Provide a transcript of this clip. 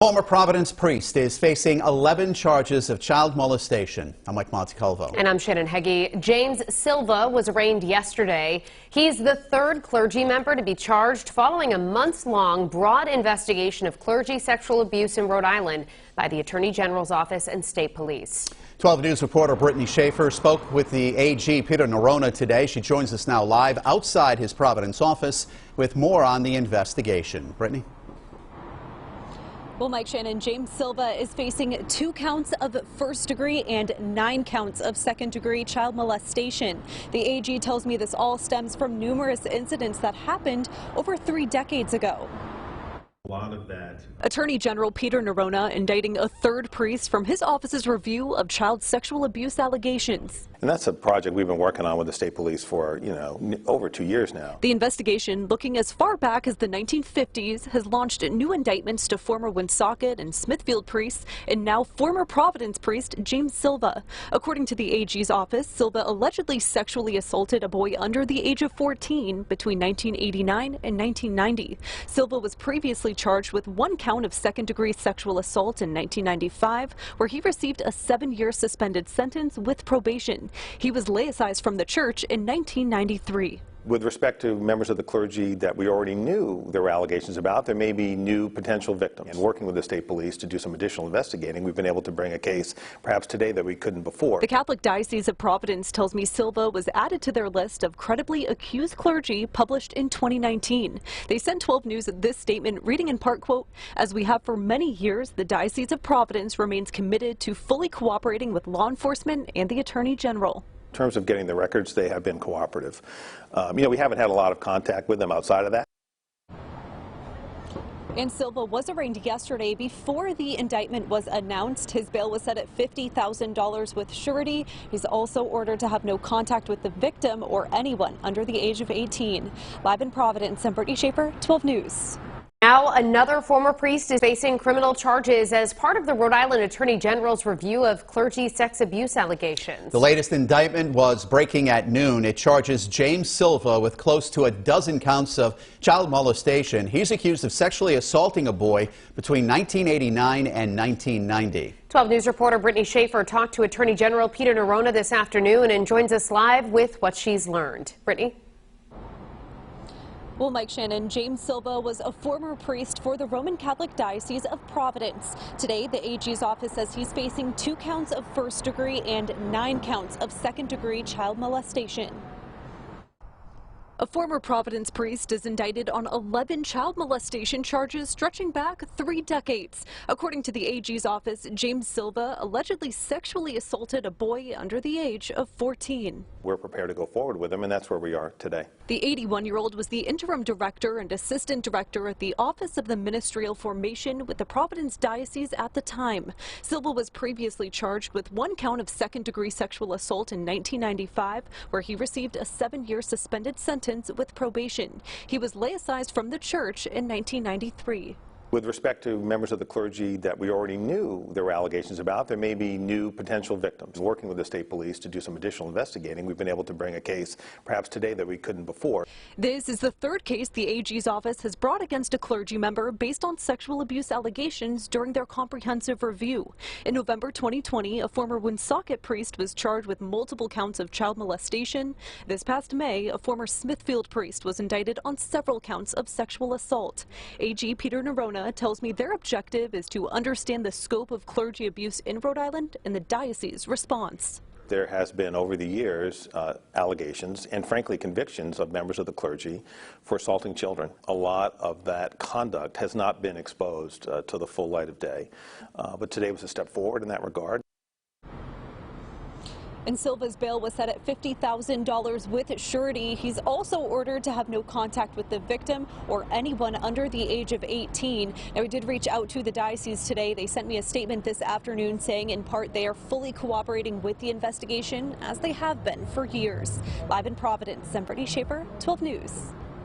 Former Providence priest is facing 11 charges of child molestation. I'm Mike Montecalvo. And I'm Shannon Heggie. James Silva was arraigned yesterday. He's the third clergy member to be charged following a months-long broad investigation of clergy sexual abuse in Rhode Island by the Attorney General's office and state police. 12 News reporter Brittany Schaefer spoke with the AG Peter Neronha today. She joins us now live outside his Providence office with more on the investigation. Brittany? Well, Mike, Shannon, James Silva is facing 2 counts of first-degree and 9 counts of second-degree child molestation. The AG tells me this all stems from numerous incidents that happened over 3 decades ago. A lot of that. Attorney General Peter Neronha indicting a third priest from his office's review of child sexual abuse allegations. And that's a project we've been working on with the state police for, over 2 years now. The investigation, looking as far back as the 1950s, has launched new indictments to former Woonsocket and Smithfield priests and now former Providence priest James Silva. According to the AG's office, Silva allegedly sexually assaulted a boy under the age of 14 between 1989 and 1990. Silva was previously charged with 1 count of second-degree sexual assault in 1995, where he received a 7-year suspended sentence with probation. He was laicized from the church in 1993. With respect to members of the clergy that we already knew there were allegations about, there may be new potential victims. And working with the state police to do some additional investigating, we've been able to bring a case perhaps today that we couldn't before. The Catholic Diocese of Providence tells me Silva was added to their list of credibly accused clergy published in 2019. They sent 12 News this statement reading in part, quote, "As we have for many years, the Diocese of Providence remains committed to fully cooperating with law enforcement and the Attorney General." In terms of getting the records, they have been cooperative. We haven't had a lot of contact with them outside of that. And Silva was arraigned yesterday before the indictment was announced. His bail was set at $50,000 with surety. He's also ordered to have no contact with the victim or anyone under the age of 18. Live in Providence, I'm Brittany Schaefer, 12 News. Now another former priest is facing criminal charges as part of the Rhode Island Attorney General's review of clergy sex abuse allegations. The latest indictment was breaking at noon. It charges James Silva with close to a dozen counts of child molestation. He's accused of sexually assaulting a boy between 1989 and 1990. 12 News reporter Brittany Schaefer talked to Attorney General Peter Neronha this afternoon and joins us live with what she's learned. Brittany? Well, Mike, Shannon, James Silva was a former priest for the Roman Catholic Diocese of Providence. Today, the AG's office says he's facing 2 counts of first-degree and 9 counts of second-degree child molestation. A former Providence priest is indicted on 11 child molestation charges stretching back 3 decades. According to the AG's office, James Silva allegedly sexually assaulted a boy under the age of 14. We're prepared to go forward with them, and that's where we are today. The 81-year-old was the interim director and assistant director at the Office of the Ministerial Formation with the Providence Diocese at the time. Silva was previously charged with 1 count of second-degree sexual assault in 1995, where he received a 7-year suspended sentence with probation. He was laicized from the church in 1993. With respect to members of the clergy that we already knew there were allegations about, there may be new potential victims. Working with the state police to do some additional investigating, we've been able to bring a case perhaps today that we couldn't before. This is the 3rd case the AG's office has brought against a clergy member based on sexual abuse allegations during their comprehensive review. In November 2020, a former Woonsocket priest was charged with multiple counts of child molestation. This past May, a former Smithfield priest was indicted on several counts of sexual assault. AG Peter Neronha tells me their objective is to understand the scope of clergy abuse in Rhode Island and the diocese's response. There has been over the years allegations and frankly convictions of members of the clergy for assaulting children. A lot of that conduct has not been exposed to the full light of day, but today was a step forward in that regard. And Silva's bail was set at $50,000 with surety. He's also ordered to have no contact with the victim or anyone under the age of 18. Now, we did reach out to the diocese today. They sent me a statement this afternoon saying in part they are fully cooperating with the investigation as they have been for years. Live in Providence, I'm Brittany Schaefer, 12 News.